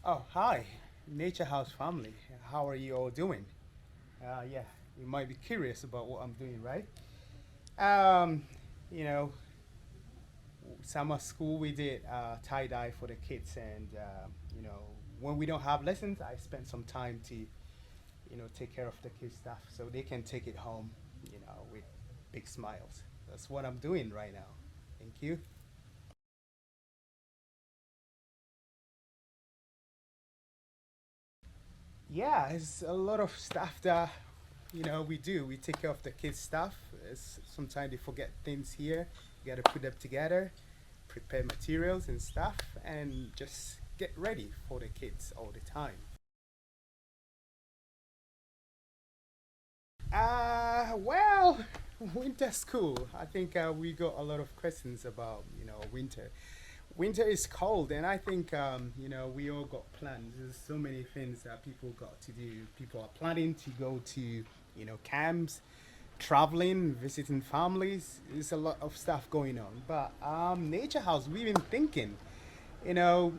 Oh, hi, Nature House family. How are you all doing? Yeah, you might be curious about what I'm doing, right? Um, you know, Summer school we did tie dye for the kids, and when we don't have lessons, I spend some time to take care of the kids stuff so they can take it home, with big smiles. That's what I'm doing right now. Thank you. Yeah, it's a lot of stuff that we do. We take care of the kids' stuff. Sometimes they forget things here. You got to put them together, prepare materials and stuff, and just get ready for the kids all the time. Well, winter school. I think we got a lot of questions about winter. Winter is cold, and I think we all got plans. There's so many things that people got to do. People are planning to go to camps, traveling, visiting families. There's a lot of stuff going on. But Nature House, we've been thinking, you know,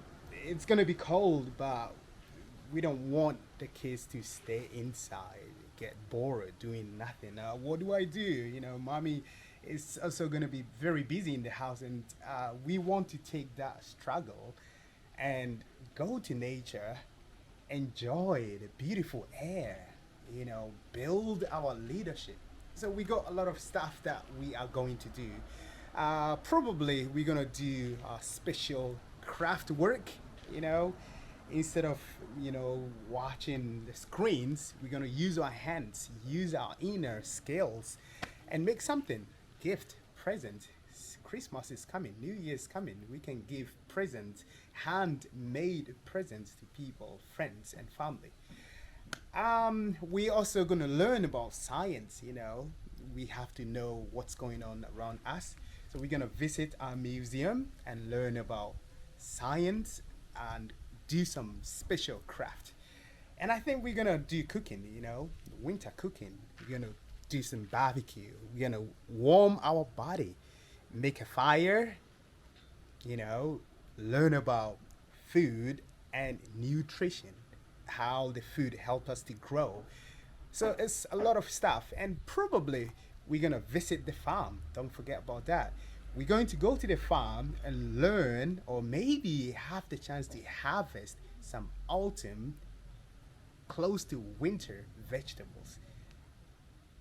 it's gonna be cold, but we don't want the kids to stay inside, get bored doing nothing. What do I do? Mommy is also going to be very busy in the house, and we want to take that struggle and go to nature, enjoy the beautiful air, build our leadership. So we got a lot of stuff that we are going to do. Probably we're going to do special craft work, you know, instead of watching the screens. We're going to use our hands, use our inner skills, and make something, gift, present. Christmas is coming, New Year's coming. We can give presents, handmade presents to people, friends and family. We also going to learn about science. We have to know what's going on around us, so we're going to visit our museum and learn about science and do some special craft. And I think we're gonna do cooking, winter cooking. We're gonna do some barbecue. We're gonna warm our body, make a fire, learn about food and nutrition, how the food help us to grow. So it's a lot of stuff, and probably we're gonna visit the farm. Don't forget about that. We're going to go to the farm and learn, or maybe have the chance to harvest some autumn, close to winter vegetables.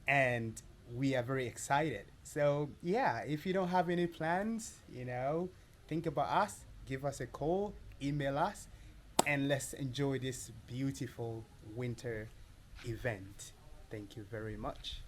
And we are very excited. So, yeah, if you don't have any plans, think about us, give us a call, email us, and let's enjoy this beautiful winter event. Thank you very much.